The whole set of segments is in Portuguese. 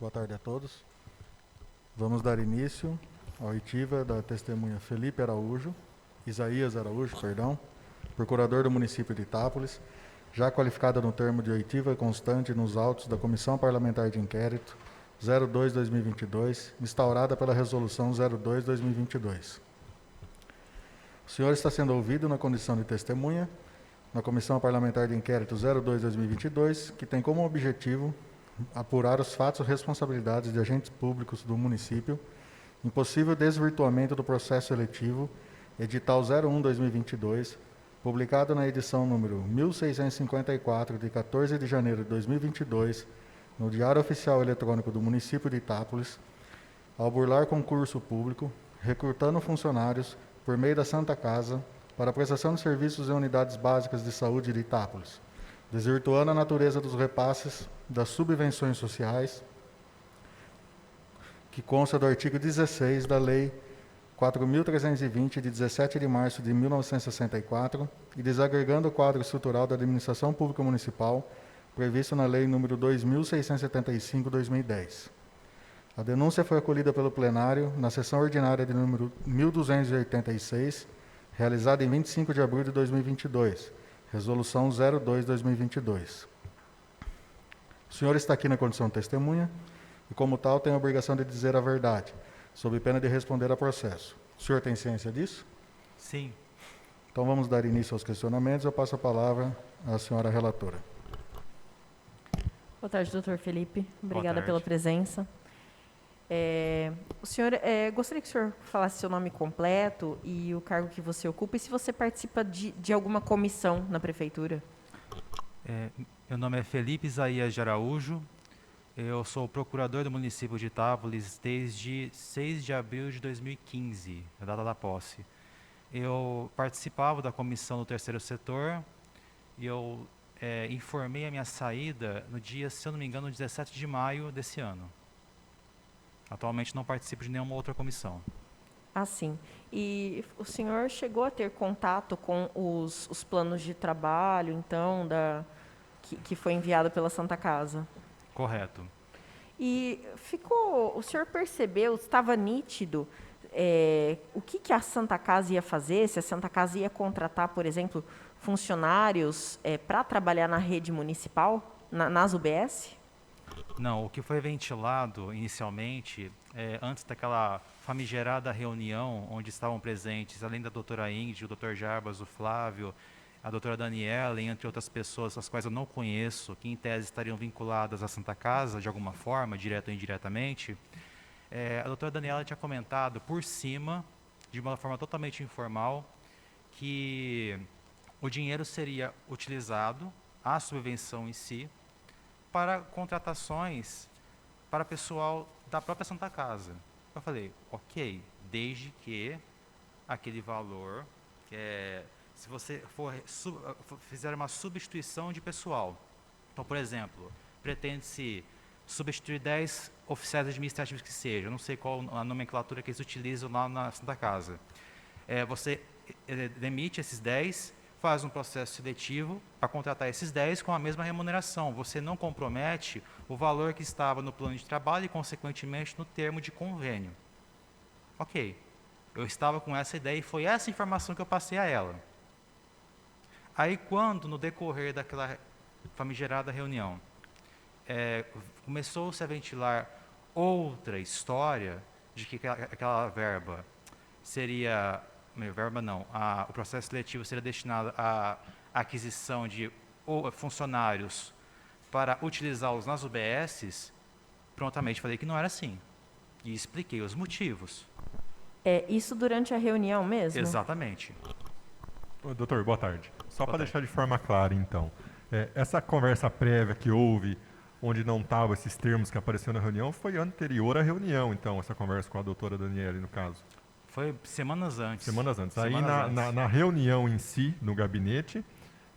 Boa tarde a todos. Vamos dar início à oitiva da testemunha Isaías Araújo, procurador do município de Itápolis, já qualificada no termo de oitiva constante nos autos da Comissão Parlamentar de Inquérito 02-2022, instaurada pela Resolução 02-2022. O senhor está sendo ouvido na condição de testemunha na Comissão Parlamentar de Inquérito 02-2022, que tem como objetivo apurar os fatos e responsabilidades de agentes públicos do município em possível desvirtuamento do processo seletivo, edital 01-2022, publicado na edição número 1654, de 14 de janeiro de 2022, no Diário Oficial Eletrônico do município de Itápolis, ao burlar concurso público, recrutando funcionários por meio da Santa Casa para a prestação de serviços em unidades básicas de saúde de Itápolis, desvirtuando a natureza dos repasses das subvenções sociais, que consta do artigo 16 da Lei 4.320, de 17 de março de 1964, e desagregando o quadro estrutural da administração pública municipal, previsto na Lei nº 2.675/2010. A denúncia foi acolhida pelo plenário na sessão ordinária de número 1286, realizada em 25 de abril de 2022, Resolução 02-2022. O senhor está aqui na condição de testemunha e, como tal, tem a obrigação de dizer a verdade, sob pena de responder a processo. O senhor tem ciência disso? Sim. Então vamos dar início aos questionamentos. Eu passo a palavra à senhora relatora. Boa tarde, doutor Felipe. Obrigada tarde. pela presença. O senhor, gostaria que o senhor falasse seu nome completo e o cargo que você ocupa e se você participa de alguma comissão na prefeitura. Meu nome é Felipe Isaías de Araújo. Eu sou procurador do município de Itápolis desde 6 de abril de 2015, a data da posse. Eu participava da comissão do terceiro setor e eu informei a minha saída no dia, se eu não me engano, 17 de maio desse ano. Atualmente não participo de nenhuma outra comissão. Ah, sim. E o senhor chegou a ter contato com os planos de trabalho, então, que foi enviado pela Santa Casa? Correto. E o senhor percebeu, estava nítido, o que a Santa Casa ia fazer, se a Santa Casa ia contratar, por exemplo, funcionários para trabalhar na rede municipal, nas UBS? Não, o que foi ventilado inicialmente, antes daquela famigerada reunião onde estavam presentes, além da doutora Ingrid, o doutor Jarbas, o Flávio, a doutora Daniela, entre outras pessoas, as quais eu não conheço, que em tese estariam vinculadas à Santa Casa de alguma forma, direta ou indiretamente, a doutora Daniela tinha comentado por cima, de uma forma totalmente informal, que o dinheiro seria utilizado, a subvenção em si, para contratações para pessoal da própria Santa Casa. Eu falei, ok, desde que aquele valor, se você fizer uma substituição de pessoal, então, por exemplo, pretende-se substituir 10 oficiais administrativos que seja, eu não sei qual a nomenclatura que eles utilizam lá na Santa Casa. Você demite esses 10, faz um processo seletivo para contratar esses 10 com a mesma remuneração. Você não compromete o valor que estava no plano de trabalho e, consequentemente, no termo de convênio. Ok. Eu estava com essa ideia e foi essa informação que eu passei a ela. Aí, quando, no decorrer daquela famigerada reunião, começou-se a ventilar outra história de que aquela verba seria... o processo seletivo seria destinado à aquisição de funcionários para utilizá-los nas UBSs, prontamente falei que não era assim. E expliquei os motivos. Isso durante a reunião mesmo? Exatamente. Doutor, boa tarde. Só para tarde. deixar de forma clara, então, essa conversa prévia que houve, onde não estavam esses termos que apareceram na reunião, foi anterior à reunião, então, essa conversa com a doutora Daniela, no caso? Foi semanas antes. Semanas antes. Aí, na reunião em si, no gabinete,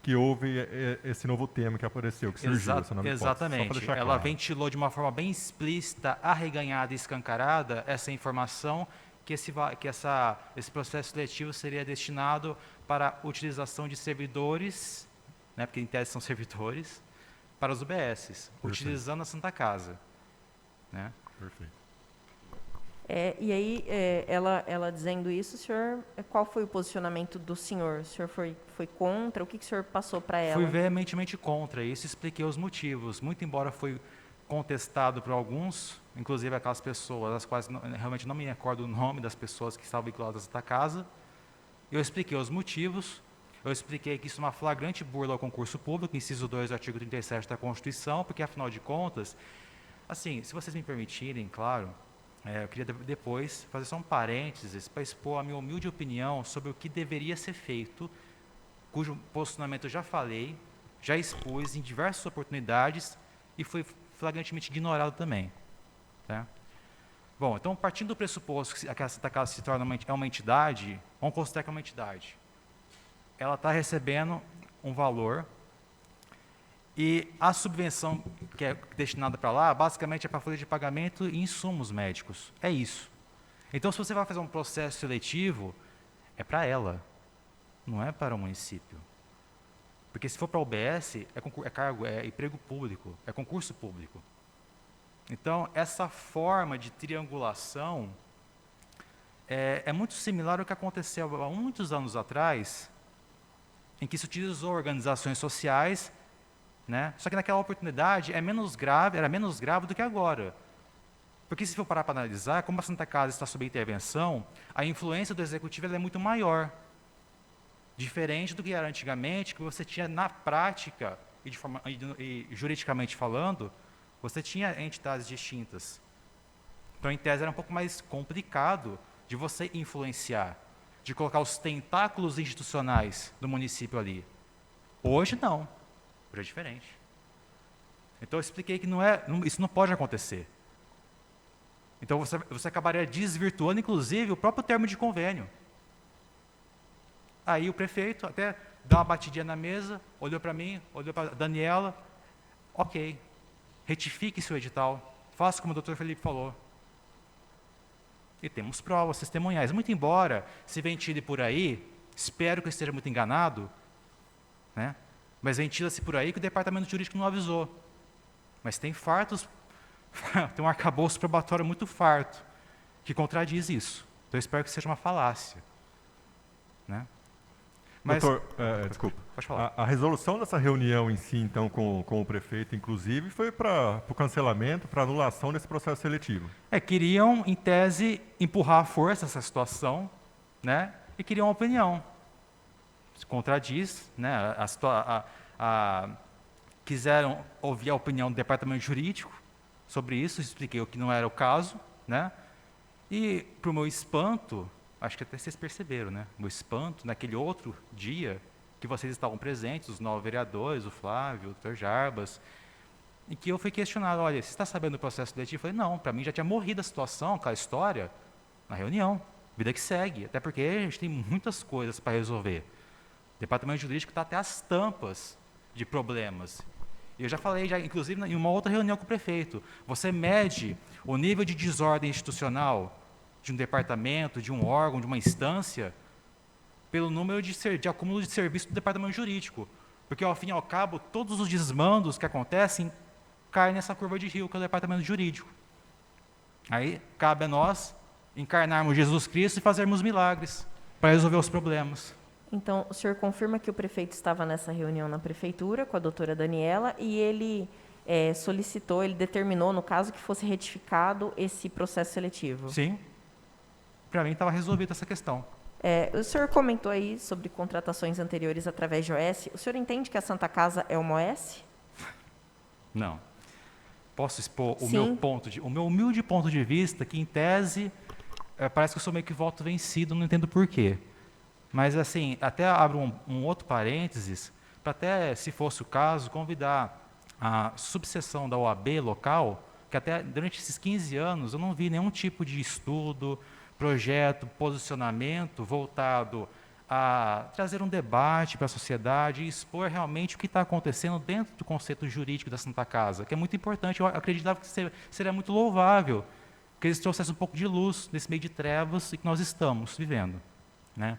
que houve esse novo tema que apareceu, que surgiu essa nova hipótese. Exatamente. Ela ventilou de uma forma bem explícita, arreganhada e escancarada essa informação que esse processo seletivo seria destinado para a utilização de servidores, né, porque em tese são servidores, para os UBSs, utilizando a Santa Casa. né? Perfeito. E aí, ela dizendo isso, o senhor, qual foi o posicionamento do senhor? O senhor foi contra? O que o senhor passou para ela? Fui veementemente contra isso, expliquei os motivos. Muito embora foi contestado por alguns, inclusive aquelas pessoas, as quais realmente não me recordo o nome das pessoas que estavam vinculadas a esta casa, eu expliquei os motivos, eu expliquei que isso é uma flagrante burla ao concurso público, inciso 2 do artigo 37 da Constituição, porque, afinal de contas, assim, se vocês me permitirem, claro, eu queria depois fazer só um parênteses para expor a minha humilde opinião sobre o que deveria ser feito, cujo posicionamento eu já falei, já expus em diversas oportunidades e foi flagrantemente ignorado também. Tá? Bom, então, partindo do pressuposto que a Santa Casa se torna uma entidade, vamos considerar que é uma entidade. Ela está recebendo um valor e a subvenção que é destinada para lá, basicamente é para folha de pagamento e insumos médicos. É isso. Então, se você vai fazer um processo seletivo, é para ela, não é para o município. Porque se for para a UBS, é cargo, é emprego público, é concurso público. Então, essa forma de triangulação é muito similar ao que aconteceu há muitos anos atrás, em que se utilizou organizações sociais, né? Só que naquela oportunidade era menos grave do que agora. Porque se for parar para analisar, como a Santa Casa está sob intervenção, a influência do executivo ela é muito maior. Diferente do que era antigamente, que você tinha na prática, e juridicamente falando, você tinha entidades distintas. Então, em tese, era um pouco mais complicado de você influenciar, de colocar os tentáculos institucionais do município ali. Hoje, não. Hoje é diferente. Então, eu expliquei que isso não pode acontecer. Então, você acabaria desvirtuando, inclusive, o próprio termo de convênio. Aí o prefeito até dá uma batidinha na mesa, olhou para mim, olhou para a Daniela, ok, retifique seu edital, faça como o doutor Felipe falou. E temos provas testemunhais. Muito embora se ventile por aí, espero que eu esteja muito enganado, né? Mas ventila-se por aí que o departamento jurídico não avisou. Mas tem fartos, tem um arcabouço probatório muito farto, que contradiz isso. Então eu espero que seja uma falácia. Né? Mas, doutor, desculpa. Pode falar. A resolução dessa reunião em si, então, com o prefeito, inclusive, foi para o cancelamento, para anulação desse processo seletivo. Queriam, em tese, empurrar à força essa situação, né? E queriam uma opinião. Se contradiz, né? Quiseram ouvir a opinião do departamento jurídico sobre isso, expliquei o que não era o caso, né? E, para o meu espanto, acho que até vocês perceberam, né? O meu espanto, naquele outro dia que vocês estavam presentes, os 9 vereadores, o Flávio, o Dr. Jarbas, em que eu fui questionado, olha, você está sabendo do processo seletivo? Eu falei, não, para mim já tinha morrido a situação, aquela história, na reunião, vida que segue, até porque a gente tem muitas coisas para resolver. O departamento jurídico está até as tampas de problemas. E eu já falei, inclusive, em uma outra reunião com o prefeito, você mede o nível de desordem institucional de um departamento, de um órgão, de uma instância, pelo número de acúmulo de serviço do departamento jurídico. Porque, ao fim e ao cabo, todos os desmandos que acontecem caem nessa curva de rio, que é o departamento jurídico. Aí, cabe a nós encarnarmos Jesus Cristo e fazermos milagres para resolver os problemas. Então, o senhor confirma que o prefeito estava nessa reunião na prefeitura com a doutora Daniela e ele solicitou, ele determinou, no caso, que fosse retificado esse processo seletivo? Sim. Para mim estava resolvida essa questão. O senhor comentou aí sobre contratações anteriores através de OS. O senhor entende que a Santa Casa é uma OS? Não. Posso expor o Sim. o meu humilde ponto de vista, que em tese parece que eu sou meio que voto vencido, não entendo por quê. Mas assim, até abro um outro parênteses, para até, se fosse o caso, convidar a subseção da OAB local, que até durante esses 15 anos eu não vi nenhum tipo de estudo, projeto, posicionamento voltado a trazer um debate para a sociedade e expor realmente o que está acontecendo dentro do conceito jurídico da Santa Casa, que é muito importante. Eu acreditava que seria muito louvável que eles trouxessem um pouco de luz nesse meio de trevas e que nós estamos vivendo. Né?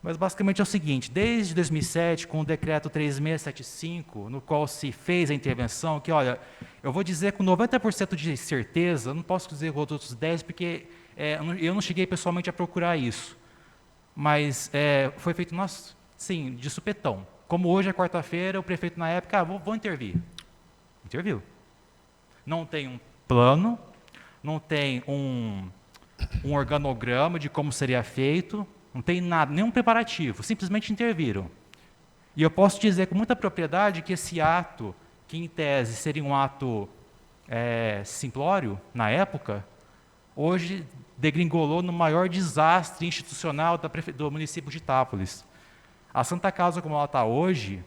Mas basicamente é o seguinte, desde 2007, com o decreto 3675, no qual se fez a intervenção, que olha, eu vou dizer com 90% de certeza, não posso dizer com outros 10%, porque eu não cheguei pessoalmente a procurar isso, mas foi feito, sim, de supetão. Como hoje é quarta-feira, o prefeito na época, vou intervir. Interviu. Não tem um plano, não tem um organograma de como seria feito, não tem nada, nenhum preparativo, simplesmente interviram. E eu posso dizer com muita propriedade que esse ato, que em tese seria um ato simplório na época, hoje degringolou no maior desastre institucional do município de Itápolis. A Santa Casa, como ela está hoje,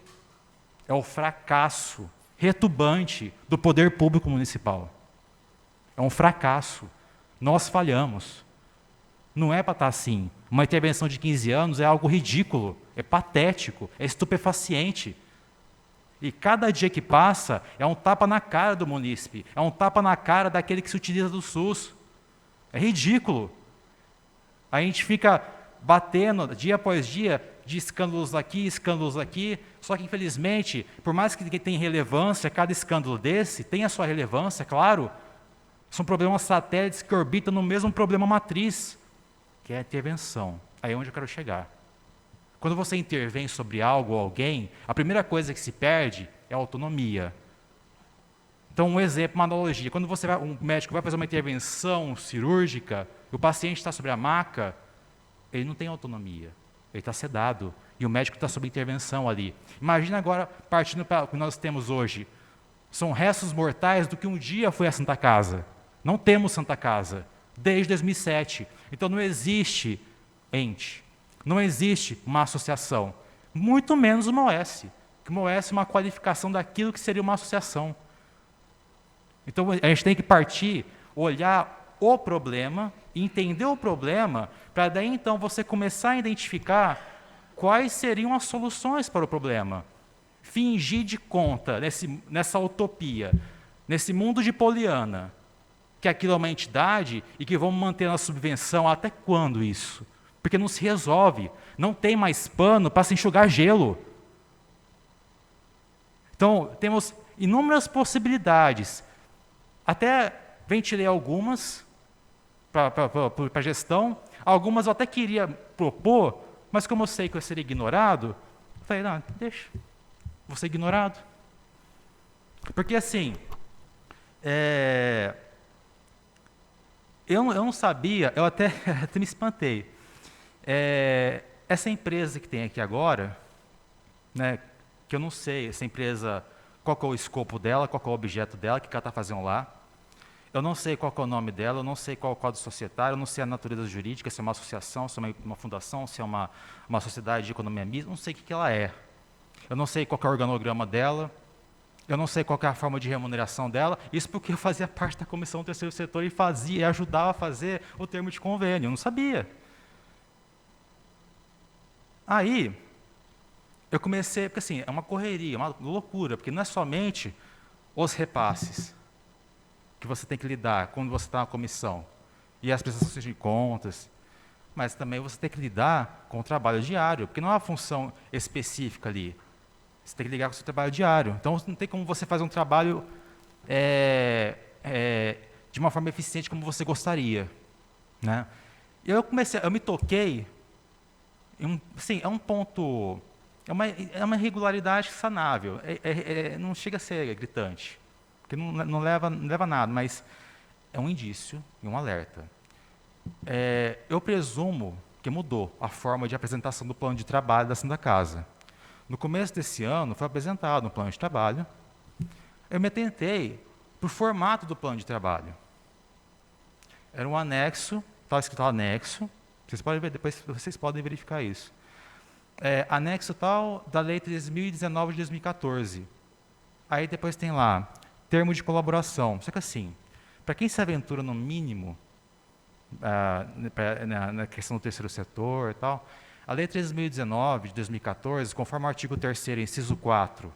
é o fracasso retumbante do poder público municipal. É um fracasso. Nós falhamos. Não é para estar assim. Uma intervenção de 15 anos é algo ridículo, é patético, é estupefaciente. E cada dia que passa é um tapa na cara do munícipe, é um tapa na cara daquele que se utiliza do SUS. É ridículo. A gente fica batendo dia após dia de escândalos aqui, só que infelizmente, por mais que tenha relevância, cada escândalo desse tem a sua relevância, claro, são problemas satélites que orbitam no mesmo problema matriz, que é a intervenção. Aí é onde eu quero chegar. Quando você intervém sobre algo ou alguém, a primeira coisa que se perde é a autonomia. Então, um exemplo, uma analogia. Quando um médico vai fazer uma intervenção cirúrgica, o paciente está sobre a maca, ele não tem autonomia, ele está sedado, e o médico está sob intervenção ali. Imagina agora, partindo para o que nós temos hoje, são restos mortais do que um dia foi a Santa Casa. Não temos Santa Casa, desde 2007. Então não existe ente, não existe uma associação, muito menos uma OS, que uma OS é uma qualificação daquilo que seria uma associação. Então a gente tem que partir, olhar o problema, entender o problema, para daí então você começar a identificar quais seriam as soluções para o problema. Fingir de conta, nessa utopia, nesse mundo de Poliana, que aquilo é uma entidade e que vamos manter na subvenção até quando isso? Porque não se resolve, não tem mais pano para se enxugar gelo. Então, temos inúmeras possibilidades. Até ventilei algumas para a gestão, algumas eu até queria propor, mas como eu sei que eu seria ignorado, eu falei, não, deixa, vou ser ignorado. Porque assim, eu não sabia, eu até me espantei. Essa empresa que tem aqui agora, né, que eu não sei, essa empresa, qual que é o escopo dela, qual que é o objeto dela, o que ela está fazendo lá. Eu não sei qual que é o nome dela, eu não sei qual é o código societário, eu não sei a natureza jurídica, se é uma associação, se é uma fundação, se é uma sociedade de economia mista, não sei o que ela é. Eu não sei qual que é o organograma dela, eu não sei qual que é a forma de remuneração dela, isso porque eu fazia parte da comissão do terceiro setor e ajudava a fazer o termo de convênio, eu não sabia. Aí, eu comecei, porque assim, é uma correria, uma loucura, porque não é somente os repasses que você tem que lidar quando você está na comissão, e as prestações de contas, mas também você tem que lidar com o trabalho diário, porque não é uma função específica ali. Você tem que ligar com o seu trabalho diário. Então, não tem como você fazer um trabalho de uma forma eficiente como você gostaria. Né? E eu me toquei, é um ponto, é uma irregularidade sanável, não chega a ser gritante, porque não leva a nada, mas é um indício e um alerta. Eu presumo que mudou a forma de apresentação do plano de trabalho da Santa Casa. No começo desse ano, foi apresentado um plano de trabalho. Eu me atentei para o formato do plano de trabalho. Era um anexo, estava escrito anexo, vocês podem ver, depois vocês podem verificar isso. Anexo tal da Lei 3.019 de 2014. Aí depois tem lá, termo de colaboração. Só que assim, para quem se aventura no mínimo na questão do terceiro setor e tal, a Lei 3.019 de 2014, conforme o artigo 3º, inciso 4,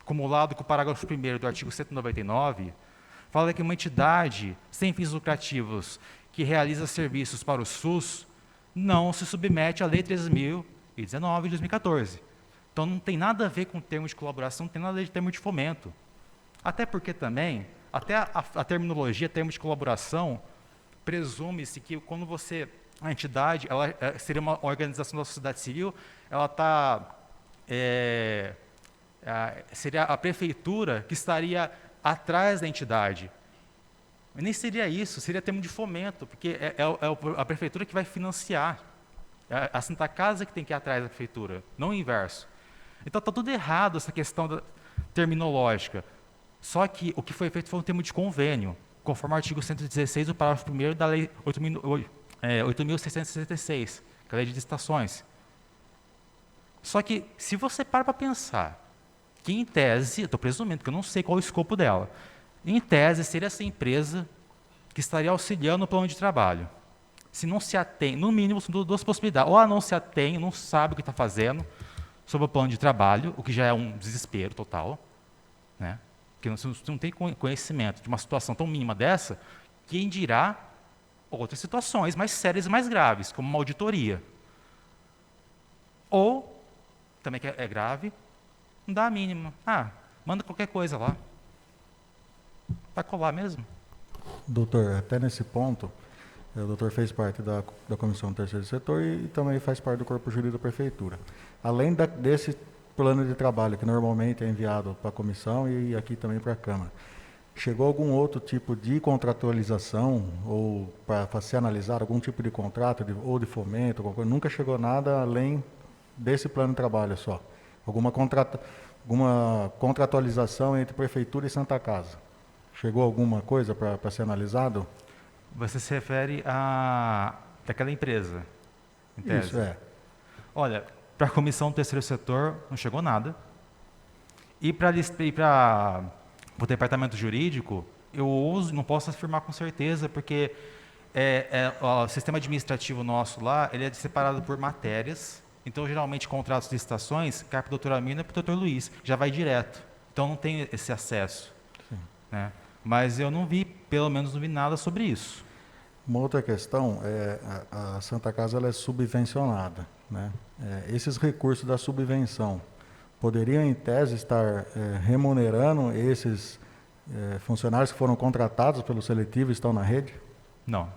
cumulado com o parágrafo 1º do artigo 199, fala que uma entidade sem fins lucrativos que realiza serviços para o SUS não se submete à Lei 3.000 2019 e 2014. Então não tem nada a ver com termos de colaboração, não tem nada a ver com termo de fomento. Até porque também, até a terminologia, termo de colaboração, presume-se que quando a entidade, ela seria uma organização da sociedade civil, ela está, seria a prefeitura que estaria atrás da entidade. Mas nem seria isso, seria termo de fomento, porque é a prefeitura que vai financiar. É a Santa Casa que tem que ir atrás da prefeitura, não o inverso. Então está tudo errado essa questão terminológica. Só que o que foi feito foi um termo de convênio, conforme o artigo 116 do parágrafo 1º da Lei 8.666, que é a Lei de Licitações. Só que, se você para pensar que, em tese, eu estou presumindo que eu não sei qual é o escopo dela, em tese, seria essa empresa que estaria auxiliando o plano de trabalho. Se não se atém, no mínimo, são duas possibilidades. Ou ela não se atém, não sabe o que está fazendo sobre o plano de trabalho, o que já é um desespero total, né? Porque você não tem conhecimento de uma situação tão mínima dessa, quem dirá outras situações mais sérias e mais graves, como uma auditoria. Ou, também que é grave, não dá a mínima. Manda qualquer coisa lá. Vai colar mesmo? Doutor, até nesse ponto, o doutor fez parte da Comissão do Terceiro Setor e também faz parte do Corpo Jurídico da Prefeitura. Além desse plano de trabalho, que normalmente é enviado para a comissão e aqui também para a Câmara, chegou algum outro tipo de contratualização ou para ser analisado, algum tipo de contrato ou de fomento, alguma coisa? Nunca chegou nada além desse plano de trabalho só? Alguma contratualização entre Prefeitura e Santa Casa? Chegou alguma coisa para ser analisado? Você se refere àquela empresa, em tese? Isso, é. Olha, para a Comissão do Terceiro Setor não chegou nada. E para o Departamento Jurídico, não posso afirmar com certeza, porque o sistema administrativo nosso lá, ele é separado por matérias. Então, geralmente, contratos de licitações, cai para a doutora Mina e para o doutor Luiz, já vai direto. Então, não tem esse acesso. Né? Mas eu pelo menos não vi nada sobre isso. Uma outra questão é a Santa Casa ela é subvencionada, né? Esses recursos da subvenção poderiam, em tese, estar remunerando esses funcionários que foram contratados pelo seletivo e estão na rede? Não.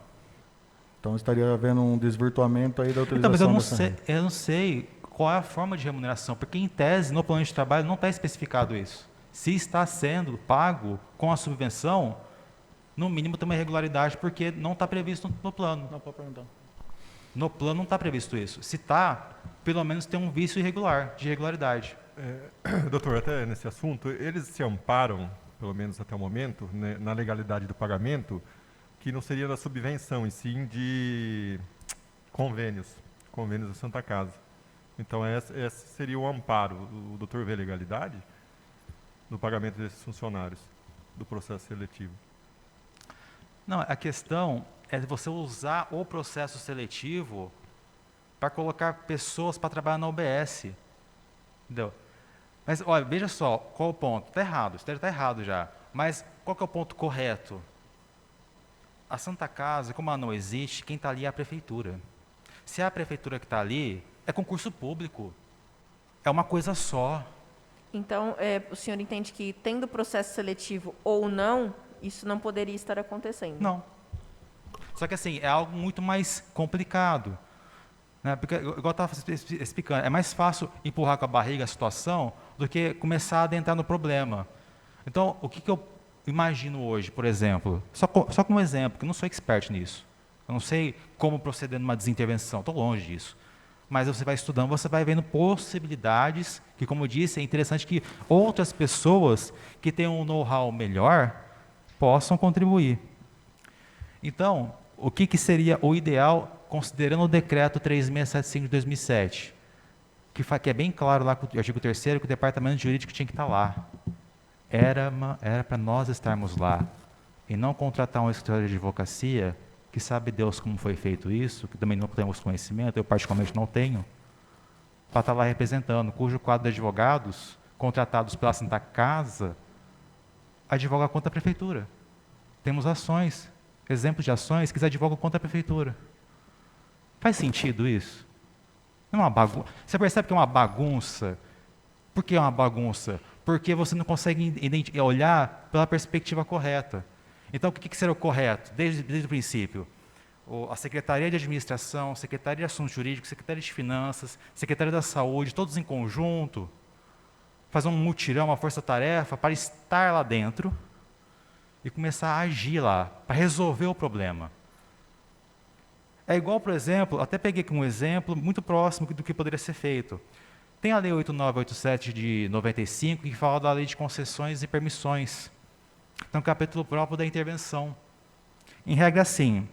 Então estaria havendo um desvirtuamento aí da utilização mas rede. Eu não sei qual é a forma de remuneração, porque, em tese, no plano de trabalho não está especificado isso. Se está sendo pago com a subvenção, no mínimo tem uma irregularidade, porque não está previsto no plano. Não, pode perguntar. No plano não está previsto isso. Se está, pelo menos tem um vício irregular, de irregularidade. Doutor, até nesse assunto, eles se amparam, pelo menos até o momento, né, na legalidade do pagamento, que não seria da subvenção, e sim de convênios da Santa Casa. Então, esse seria o amparo. O doutor vê legalidade no pagamento desses funcionários do processo seletivo? Não, a questão é você usar o processo seletivo para colocar pessoas para trabalhar na OBS. Entendeu? Mas, olha, veja só, qual o ponto? Está errado, isso está errado já. Mas qual que é o ponto correto? A Santa Casa, como ela não existe, quem está ali é a prefeitura. Se é a prefeitura que está ali, é concurso público. É uma coisa só. Então, o senhor entende que, tendo processo seletivo ou não, isso não poderia estar acontecendo? Não. Só que, assim, é algo muito mais complicado. Né? Porque, igual eu estava explicando, é mais fácil empurrar com a barriga a situação do que começar a adentrar no problema. Então, o que eu imagino hoje, por exemplo, só como exemplo, que eu não sou expert nisso. Eu não sei como proceder numa desintervenção, estou longe disso. Mas você vai estudando, você vai vendo possibilidades que, como eu disse, é interessante que outras pessoas que têm um know-how melhor possam contribuir. Então, o que seria o ideal, considerando o decreto 3675 de 2007, que é bem claro lá com o artigo 3º que o departamento jurídico tinha que estar lá. Era para nós estarmos lá e não contratar um escritório de advocacia, que sabe Deus como foi feito isso, que também não temos conhecimento, eu particularmente não tenho, para estar lá representando, cujo quadro de advogados contratados pela Santa Casa advoga contra a prefeitura. Temos ações, exemplos de ações que advogam contra a prefeitura. Faz sentido isso? Não é uma bagunça. Você percebe que é uma bagunça? Por que é uma bagunça? Porque você não consegue olhar pela perspectiva correta. Então, o que seria o correto, desde o princípio? A Secretaria de Administração, Secretaria de Assuntos Jurídicos, Secretaria de Finanças, Secretaria da Saúde, todos em conjunto, fazer um mutirão, uma força-tarefa para estar lá dentro e começar a agir lá, para resolver o problema. É igual, por exemplo, até peguei aqui um exemplo muito próximo do que poderia ser feito. Tem a Lei 8987 de 95, que fala da Lei de Concessões e Permissões. Tem um capítulo próprio da intervenção. Em regra, assim,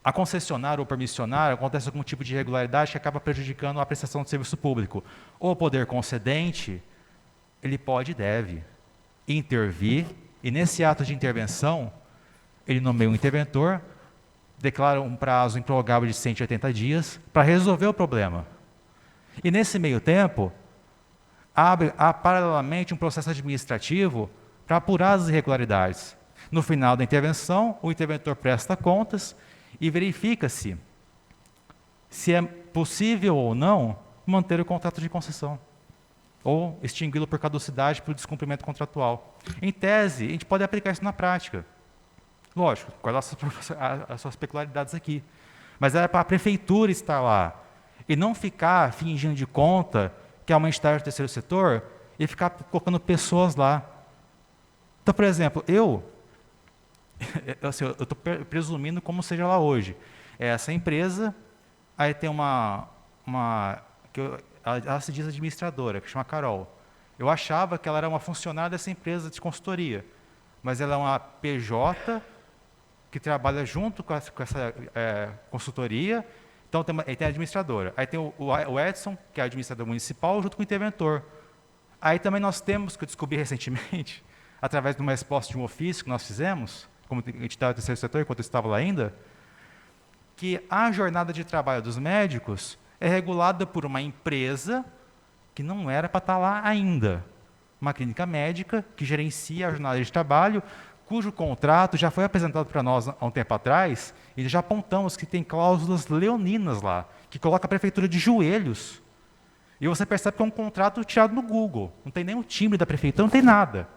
a concessionária ou permissionária acontece algum tipo de irregularidade que acaba prejudicando a prestação de serviço público. O poder concedente, ele pode e deve intervir, e nesse ato de intervenção, ele nomeia um interventor, declara um prazo improrrogável de 180 dias para resolver o problema. E nesse meio tempo, há paralelamente um processo administrativo para apurar as irregularidades. No final da intervenção, o interventor presta contas e verifica-se se é possível ou não manter o contrato de concessão ou extingui-lo por caducidade por descumprimento contratual. Em tese, a gente pode aplicar isso na prática. Lógico, com as suas peculiaridades aqui. Mas era para a prefeitura estar lá e não ficar fingindo de conta que é uma entidade do terceiro setor e ficar colocando pessoas lá. Então, por exemplo, eu estou presumindo como seja lá hoje. Essa empresa, aí tem ela se diz administradora, que chama Carol. Eu achava que ela era uma funcionária dessa empresa de consultoria, mas ela é uma PJ que trabalha junto com essa consultoria. Então, tem a administradora. Aí tem o Edson, que é administrador municipal, junto com o interventor. Aí também nós temos, que eu descobri recentemente, através de uma resposta de um ofício que nós fizemos, como entidade do terceiro setor, enquanto eu estava lá ainda, que a jornada de trabalho dos médicos é regulada por uma empresa que não era para estar lá ainda. Uma clínica médica que gerencia a jornada de trabalho, cujo contrato já foi apresentado para nós há um tempo atrás, e já apontamos que tem cláusulas leoninas lá, que coloca a prefeitura de joelhos. E você percebe que é um contrato tirado no Google. Não tem nem o timbre da prefeitura, não tem nada.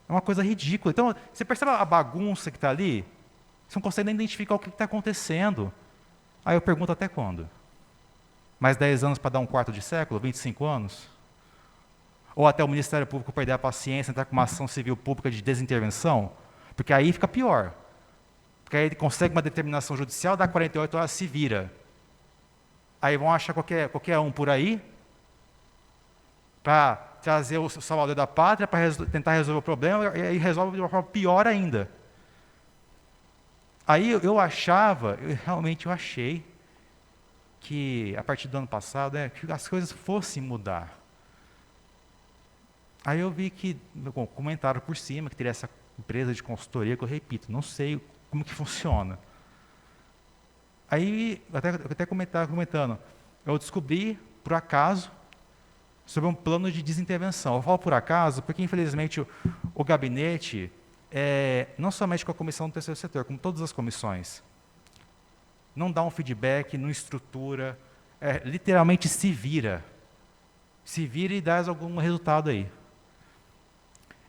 É uma coisa ridícula. Então, você percebe a bagunça que está ali? Você não consegue nem identificar o que está acontecendo. Aí eu pergunto, até quando? Mais 10 anos para dar um quarto de século? 25 anos? Ou até o Ministério Público perder a paciência, entrar com uma ação civil pública de desintervenção? Porque aí fica pior. Porque aí ele consegue uma determinação judicial, dá 48 horas, se vira. Aí vão achar qualquer um por aí para trazer o salvador da pátria, para tentar resolver o problema, e aí resolve de uma forma pior ainda. Aí eu realmente achei que, a partir do ano passado, que as coisas fossem mudar. Aí eu vi que, comentaram por cima, que teria essa empresa de consultoria, que eu repito, não sei como que funciona. Aí, até comentando, eu descobri, por acaso, sobre um plano de desintervenção. Eu falo por acaso, porque, infelizmente, o gabinete, não somente com a comissão do terceiro setor, como todas as comissões, não dá um feedback, não estrutura, literalmente se vira. Se vira e dá algum resultado aí.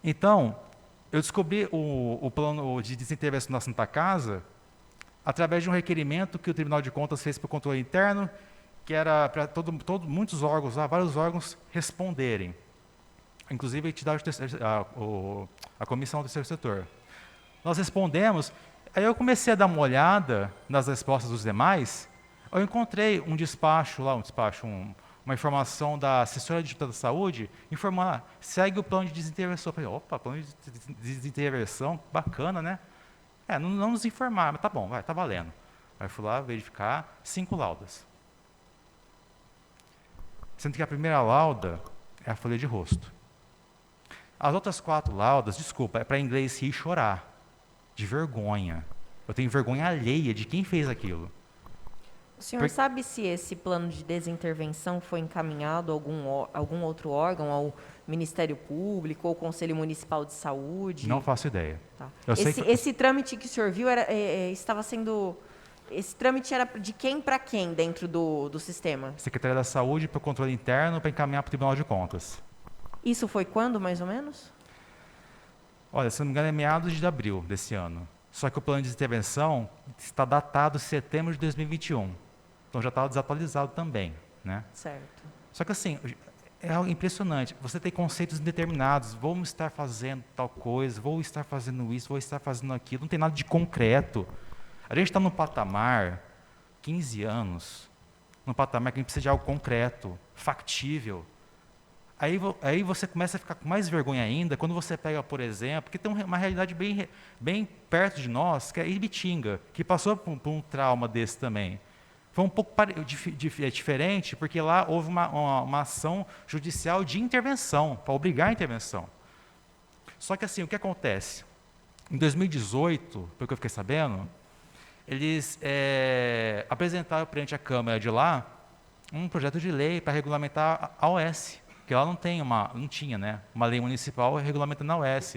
Então, eu descobri o plano de desintervenção da Santa Casa através de um requerimento que o Tribunal de Contas fez para o controle interno, que era para muitos órgãos, vários órgãos responderem. Inclusive a entidade a comissão do terceiro setor. Nós respondemos, aí eu comecei a dar uma olhada nas respostas dos demais, eu encontrei um despacho, uma informação da assessora de da saúde, informar, segue o plano de desintervenção. Eu falei, opa, plano de desintervenção, bacana, né? Não nos informar, mas tá bom, tá valendo. Aí fui lá verificar, 5 laudas. Sendo que a primeira lauda é a folha de rosto. As outras 4 laudas, desculpa, é para inglês rir e chorar, de vergonha. Eu tenho vergonha alheia de quem fez aquilo. O senhor sabe se esse plano de desintervenção foi encaminhado a algum outro órgão, ao Ministério Público ou Conselho Municipal de Saúde? Não faço ideia. Tá. Eu sei Esse trâmite que o senhor viu estava sendo Esse trâmite era de quem para quem dentro do sistema? Secretaria da Saúde para o controle interno para encaminhar para o Tribunal de Contas. Isso foi quando, mais ou menos? Olha, se não me engano, é meados de abril desse ano. Só que o plano de intervenção está datado em setembro de 2021. Então já está desatualizado também, né? Certo. Só que assim, é algo impressionante. Você tem conceitos indeterminados. Vamos estar fazendo tal coisa, vou estar fazendo isso, vou estar fazendo aquilo. Não tem nada de concreto. A gente está num patamar, 15 anos, num patamar que a gente precisa de algo concreto, factível. Aí você começa a ficar com mais vergonha ainda quando você pega, por exemplo, que tem uma realidade bem perto de nós, que é Ibitinga, que passou por um trauma desse também. Foi um pouco diferente, porque lá houve uma ação judicial de intervenção, para obrigar a intervenção. Só que assim, o que acontece? Em 2018, pelo que eu fiquei sabendo, eles apresentaram perante a Câmara de lá um projeto de lei para regulamentar a OS, que lá não tinha, né, uma lei municipal regulamentando a OS,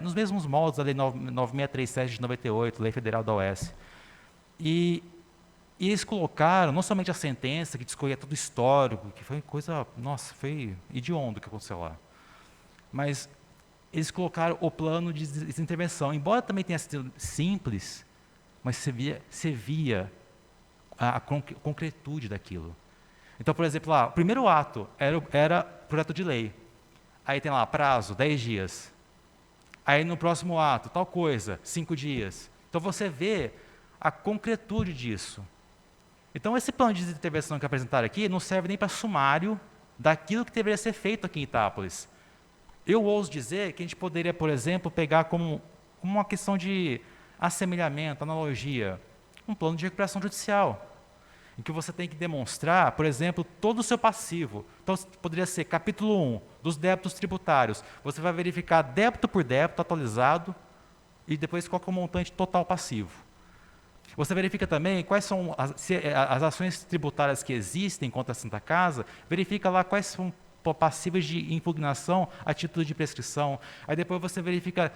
nos mesmos moldes da Lei 9637 de 98, Lei Federal da OS. E eles colocaram não somente a sentença, que discorria todo o histórico, que foi coisa, nossa, foi hediondo o que aconteceu lá, mas eles colocaram o plano de intervenção. Embora também tenha sido simples, mas você via a concretude daquilo. Então, por exemplo, lá, o primeiro ato era projeto de lei. Aí tem lá, prazo, 10 dias. Aí no próximo ato, tal coisa, 5 dias. Então você vê a concretude disso. Então esse plano de intervenção que apresentaram aqui não serve nem para sumário daquilo que deveria ser feito aqui em Itápolis. Eu ouso dizer que a gente poderia, por exemplo, pegar como uma questão de assemelhamento, analogia, um plano de recuperação judicial, em que você tem que demonstrar, por exemplo, todo o seu passivo. Então, poderia ser capítulo 1 dos débitos tributários. Você vai verificar débito por débito atualizado e depois qual é o montante total passivo. Você verifica também quais são as ações tributárias que existem contra a Santa Casa, verifica lá quais são passíveis de impugnação a título de prescrição. Aí depois você verifica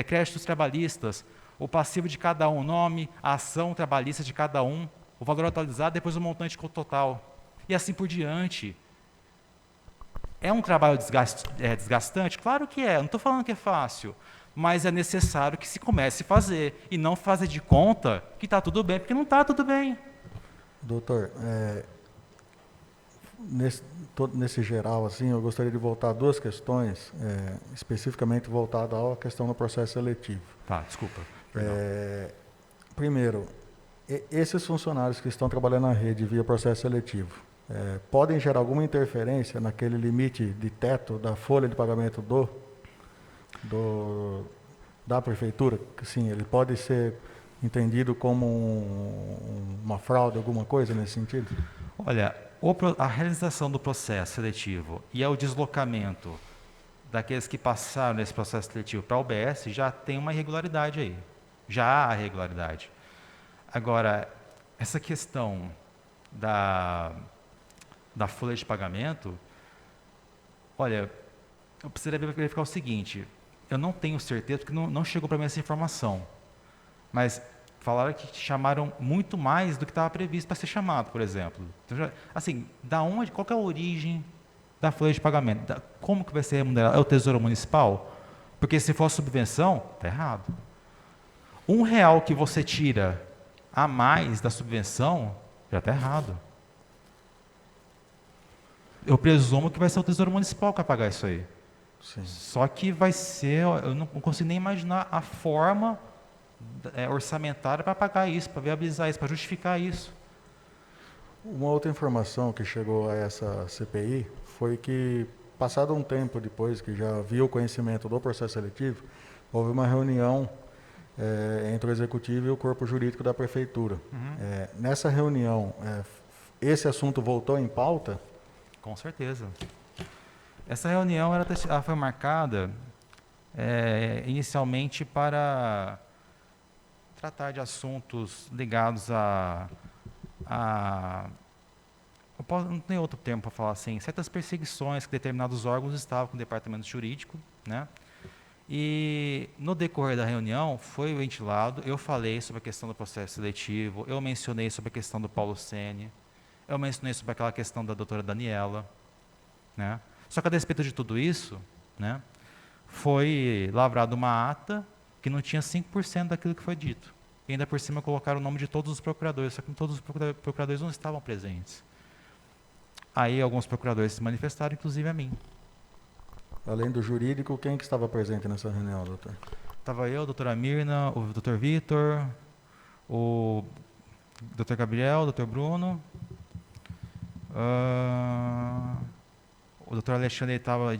créditos trabalhistas, o passivo de cada um, o nome, a ação trabalhista de cada um, o valor atualizado, depois o montante total. E assim por diante. É um trabalho desgastante? Claro que é, não estou falando que é fácil, mas é necessário que se comece a fazer, e não fazer de conta que está tudo bem, porque não está tudo bem. Doutor, nesse geral, assim, eu gostaria de voltar a duas questões, especificamente voltada à questão do processo seletivo. Tá, desculpa. Primeiro, esses funcionários que estão trabalhando na rede via processo seletivo, podem gerar alguma interferência naquele limite de teto da folha de pagamento da prefeitura? Sim, ele pode ser entendido como uma fraude, alguma coisa nesse sentido? Olha, a realização do processo seletivo e o deslocamento daqueles que passaram nesse processo seletivo para a UBS já tem uma irregularidade aí. Já há irregularidade. Agora, essa questão da folha de pagamento, olha, eu precisaria verificar o seguinte, eu não tenho certeza, porque não chegou para mim essa informação, mas falaram que chamaram muito mais do que estava previsto para ser chamado, por exemplo. Então, assim, qual que é a origem da folha de pagamento? Como que vai ser remunerado? É o Tesouro Municipal? Porque se for subvenção, está errado. R$1 que você tira a mais da subvenção, já está errado. Eu presumo que vai ser o Tesouro Municipal que vai pagar isso aí. Sim. Só que vai ser, eu não consigo nem imaginar a forma orçamentária para pagar isso, para viabilizar isso, para justificar isso. Uma outra informação que chegou a essa CPI foi que, passado um tempo depois que já havia o conhecimento do processo seletivo, houve uma reunião entre o executivo e o corpo jurídico da prefeitura. Nessa reunião, esse assunto voltou em pauta? Com certeza. Essa reunião ela foi marcada inicialmente para tratar de assuntos ligados não tem outro termo para falar assim, certas perseguições que determinados órgãos estavam com o departamento jurídico, né? E no decorrer da reunião foi ventilado, eu falei sobre a questão do processo seletivo, eu mencionei sobre a questão do Paulo Sene, eu mencionei sobre aquela questão da doutora Daniela, né? Só que a despeito de tudo isso, né, foi lavrada uma ata que não tinha 5% daquilo que foi dito. E ainda por cima colocaram o nome de todos os procuradores, só que todos os procuradores não estavam presentes. Aí alguns procuradores se manifestaram, inclusive a mim. Além do jurídico, quem que estava presente nessa reunião, doutor? Estava eu, a doutora Mirna, o doutor Vitor, o doutor Gabriel, o doutor Bruno, o doutor Alexandre estava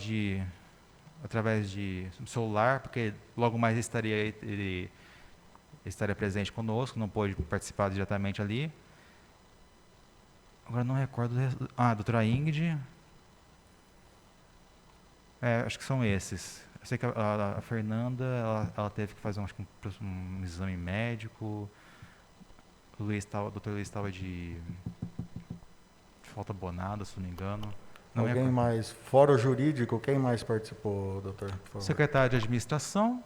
através de celular, porque logo mais ele estaria presente conosco, não pôde participar diretamente ali. Agora não recordo. A doutora Ingrid. Acho que são esses. Eu sei que a Fernanda, ela teve que fazer um exame médico. O doutor Luiz estava de falta bonada, se não me engano. Não Alguém mais, fora o jurídico, quem mais participou, doutor? Por favor. Secretário de Administração.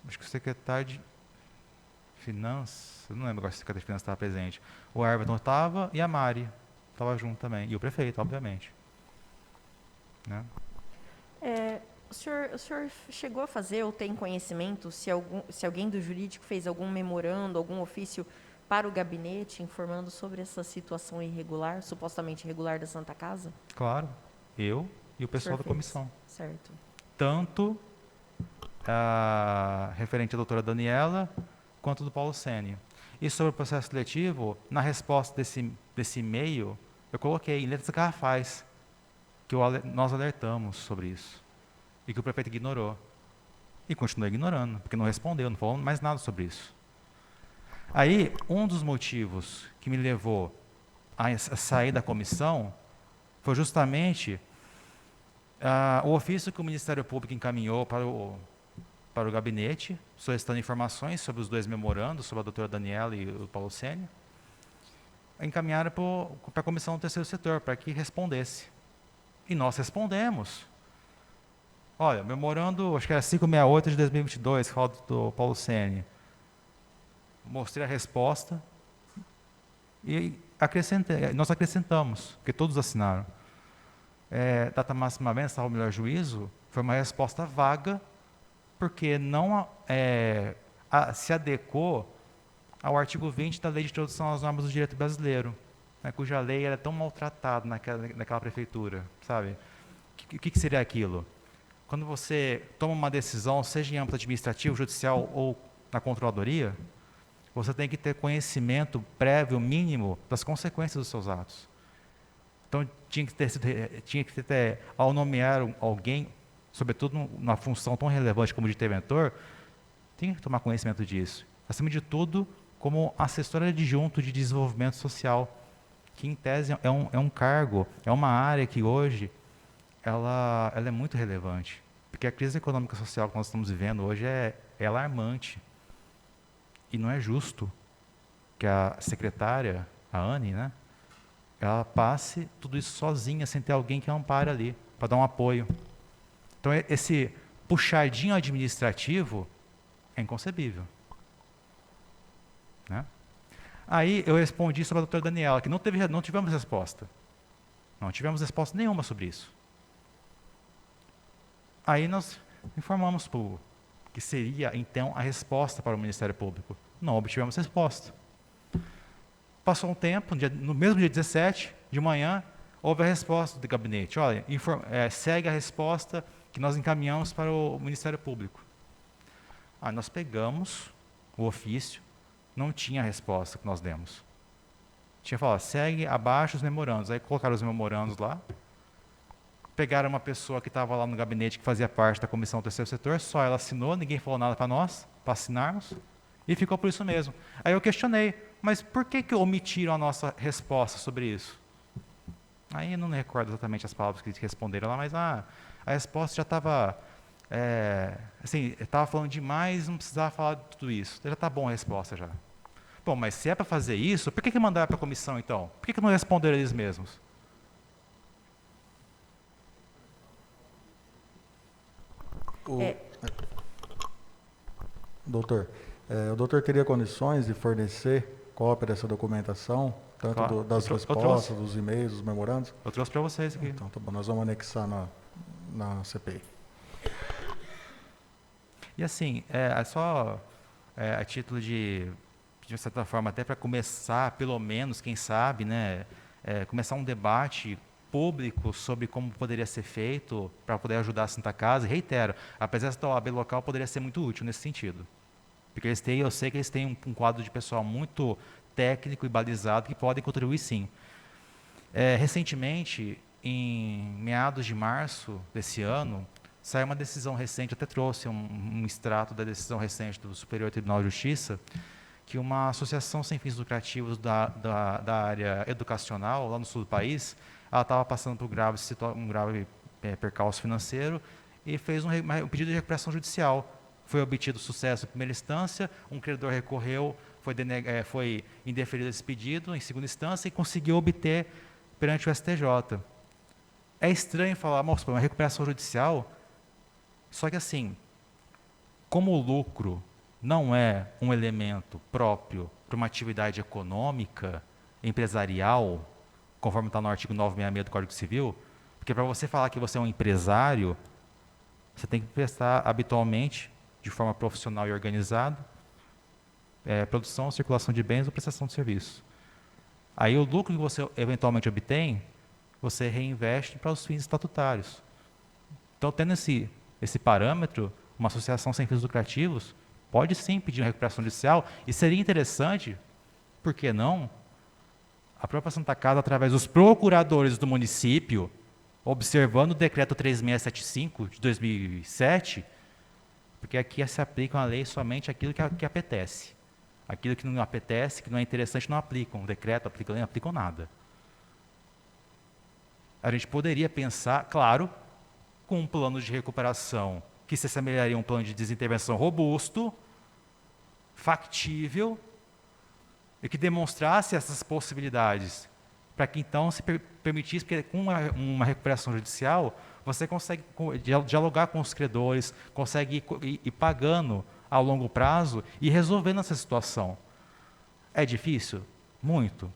Acho que o secretário de Finanças, eu não lembro agora se o secretário de Finanças estava presente. O Everton estava e a Mari estava junto também. E o prefeito, obviamente. Né? O senhor chegou a fazer ou tem conhecimento se alguém do jurídico fez algum memorando, algum ofício para o gabinete informando sobre essa situação irregular, supostamente irregular da Santa Casa? Claro, eu e o pessoal da comissão. Certo. Tanto referente à doutora Daniela, quanto do Paulo Sene. E sobre o processo seletivo, na resposta desse e-mail, eu coloquei em letras garrafais que nós alertamos sobre isso. E que o prefeito ignorou. E continuou ignorando, porque não respondeu, não falou mais nada sobre isso. Aí, um dos motivos que me levou a sair da comissão foi justamente o ofício que o Ministério Público encaminhou para o gabinete, solicitando informações sobre os dois memorandos, sobre a doutora Daniela e o Paulo Sene, encaminharam para a comissão do terceiro setor, para que respondesse. E nós respondemos. Olha, memorando, acho que era 568 de 2022, que fala do Paulo Sene. Mostrei a resposta e nós acrescentamos, porque todos assinaram. Data máxima vence, salvo o melhor juízo, foi uma resposta vaga, porque não se adequou ao artigo 20 da Lei de Introdução às Normas do Direito Brasileiro, né, cuja lei era tão maltratada naquela prefeitura, sabe? O que seria aquilo? Quando você toma uma decisão, seja em âmbito administrativo, judicial ou na controladoria, você tem que ter conhecimento prévio, mínimo, das consequências dos seus atos. Então, tinha que ter ao nomear alguém, sobretudo numa função tão relevante como de interventor, tinha que tomar conhecimento disso. Acima de tudo, como assessor adjunto de desenvolvimento social, que em tese é um cargo, é uma área que hoje ela é muito relevante, porque a crise econômica e social que nós estamos vivendo hoje é alarmante. E não é justo que a secretária, a Anne, né, ela passe tudo isso sozinha, sem ter alguém que a ampare ali, para dar um apoio. Então, esse puxadinho administrativo é inconcebível. Né? Aí eu respondi sobre a doutora Daniela, que não tivemos resposta. Não tivemos resposta nenhuma sobre isso. Aí nós informamos que seria, então, a resposta para o Ministério Público. Não obtivemos resposta. Passou um tempo, no mesmo dia 17, de manhã, houve a resposta do gabinete. Olha, segue a resposta que nós encaminhamos para o Ministério Público. Aí nós pegamos o ofício, não tinha a resposta que nós demos. Tinha falado, segue abaixo os memorandos. Aí colocaram os memorandos lá, pegaram uma pessoa que estava lá no gabinete, que fazia parte da comissão do terceiro setor, só ela assinou, ninguém falou nada para nós, para assinarmos, e ficou por isso mesmo. Aí eu questionei, mas por que omitiram a nossa resposta sobre isso? Aí eu não recordo exatamente as palavras que eles responderam lá, mas a resposta já estava, estava falando demais, não precisava falar de tudo isso. Já está bom a resposta já. Bom, mas se é para fazer isso, por que mandaram para a comissão então? Por que não responderam eles mesmos? Doutor, o doutor teria condições de fornecer cópia dessa documentação, tanto Claro. das Eu respostas, trouxe. dos e-mails, dos memorandos? Eu trouxe para vocês aqui. Então, tá bom, nós vamos anexar na CPI. E assim, a título de certa forma, até para começar, pelo menos, quem sabe, né, começar um debate público sobre como poderia ser feito para poder ajudar a Santa Casa. E reitero, a presença da OAB local poderia ser muito útil nesse sentido. Porque eu sei que eles têm um quadro de pessoal muito técnico e balizado que podem contribuir sim. Recentemente, em meados de março desse ano, saiu uma decisão recente, até trouxe um extrato da decisão recente do Superior Tribunal de Justiça, que uma associação sem fins lucrativos da área educacional, lá no sul do país, ela estava passando por um grave percalço financeiro e fez um pedido de recuperação judicial. Foi obtido sucesso em primeira instância, um credor recorreu, foi indeferido esse pedido em segunda instância e conseguiu obter perante o STJ. É estranho falar, moço, uma recuperação judicial, só que assim, como o lucro não é um elemento próprio para uma atividade econômica, empresarial, conforme está no artigo 966 do Código Civil, porque para você falar que você é um empresário, você tem que prestar habitualmente, de forma profissional e organizada, produção, circulação de bens ou prestação de serviço. Aí o lucro que você eventualmente obtém, você reinveste para os fins estatutários. Então, tendo esse parâmetro, uma associação sem fins lucrativos pode sim pedir uma recuperação judicial e seria interessante, por que não, a própria Santa Casa, através dos procuradores do município, observando o decreto 3675 de 2007, porque aqui se aplica a lei somente aquilo que apetece. Aquilo que não apetece, que não é interessante, não aplicam. O decreto aplica, não aplicam nada. A gente poderia pensar, claro, com um plano de recuperação que se assemelharia a um plano de desintervenção robusto, factível, e que demonstrasse essas possibilidades, para que então se permitisse, porque com uma recuperação judicial, você consegue dialogar com os credores, consegue ir pagando a longo prazo e resolvendo essa situação. É difícil? Muito.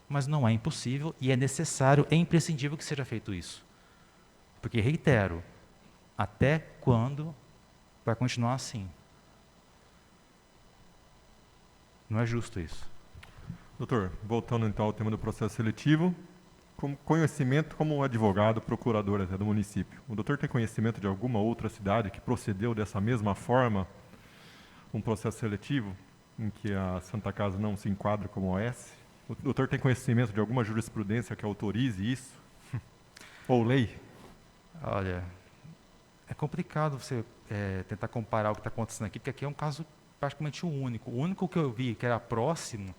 Mas não é impossível e é necessário, é imprescindível que seja feito isso. Porque, reitero, até quando vai continuar assim? Não é justo isso. Doutor, voltando então ao tema do processo seletivo, com conhecimento como advogado, procurador até do município, o doutor tem conhecimento de alguma outra cidade que procedeu dessa mesma forma, um processo seletivo, em que a Santa Casa não se enquadra como OS? O doutor tem conhecimento de alguma jurisprudência que autorize isso? Ou lei? Olha, é complicado você tentar comparar o que está acontecendo aqui, porque aqui é um caso praticamente único. O único que eu vi que era próximo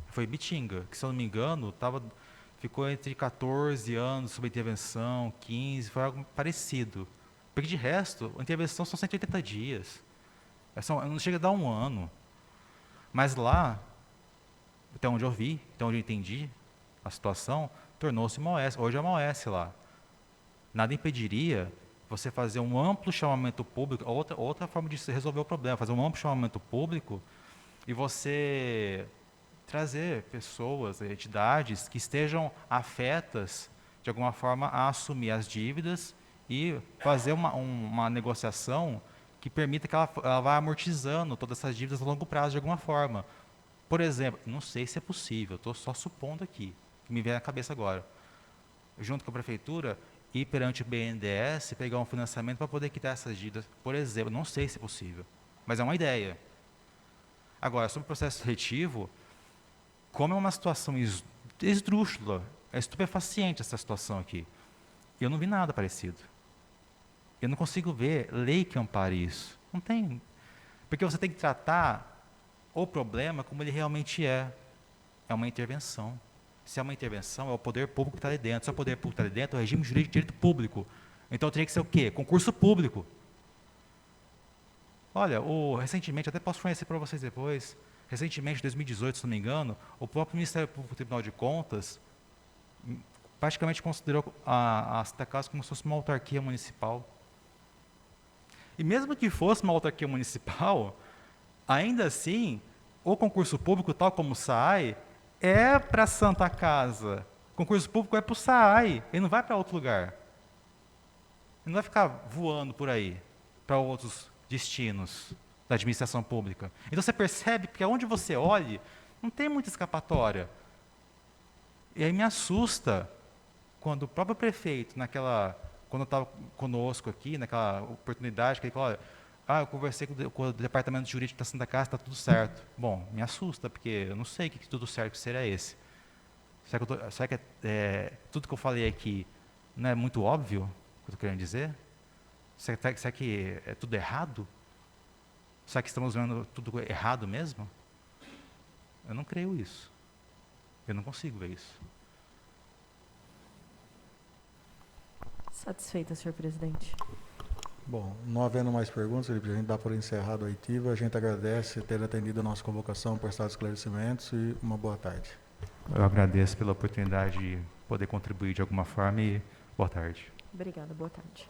foi Bitinga, que, se eu não me engano, ficou entre 14 anos sob intervenção, 15, foi algo parecido. Porque, de resto, a intervenção são 180 dias. Não chega a dar um ano. Mas lá, até onde eu vi, até onde eu entendi a situação, tornou-se uma OS. Hoje é uma OS lá. Nada impediria você fazer um amplo chamamento público, outra forma de se resolver o problema, fazer um amplo chamamento público e você trazer pessoas, entidades que estejam afetas, de alguma forma, a assumir as dívidas e fazer uma negociação que permita que ela vá amortizando todas essas dívidas a longo prazo, de alguma forma. Por exemplo, não sei se é possível, estou só supondo aqui, que me vem à cabeça agora. Junto com a prefeitura, ir perante o BNDES, pegar um financiamento para poder quitar essas dívidas. Por exemplo, não sei se é possível, mas é uma ideia. Agora, sobre o processo seletivo, como é uma situação esdrúxula, é estupefaciente essa situação aqui. Eu não vi nada parecido. Eu não consigo ver lei que ampare isso. Não tem. Porque você tem que tratar o problema como ele realmente é. É uma intervenção. Se é uma intervenção, é o poder público que está ali dentro. Se é o poder público que está ali dentro, é o regime jurídico de direito público. Então teria que ser o quê? Concurso público. Olha, recentemente, até posso fornecer para vocês depois, recentemente, em 2018, se não me engano, o próprio Ministério Público Tribunal de Contas praticamente considerou a Santa Casa como se fosse uma autarquia municipal. E mesmo que fosse uma autarquia municipal, ainda assim, o concurso público, tal como o SAAI, é para a Santa Casa. O concurso público é para o SAAI, ele não vai para outro lugar. Ele não vai ficar voando por aí, para outros destinos da administração pública. Então você percebe que aonde você olhe, não tem muita escapatória. E aí me assusta quando o próprio prefeito, quando estava conosco aqui, naquela oportunidade, que ele falou, olha, eu conversei com o departamento jurídico da Santa Casa, está tudo certo. Bom, me assusta, porque eu não sei que tudo certo que seria esse. Será que tudo que eu falei aqui não é muito óbvio, o que eu estou querendo dizer? Será que é tudo errado? Será que estamos vendo tudo errado mesmo? Eu não creio isso. Eu não consigo ver isso. Satisfeita, senhor presidente. Bom, não havendo mais perguntas, Felipe, a gente dá por encerrado a oitiva. A gente agradece ter atendido a nossa convocação, prestado esclarecimentos e uma boa tarde. Eu agradeço pela oportunidade de poder contribuir de alguma forma e boa tarde. Obrigada, boa tarde.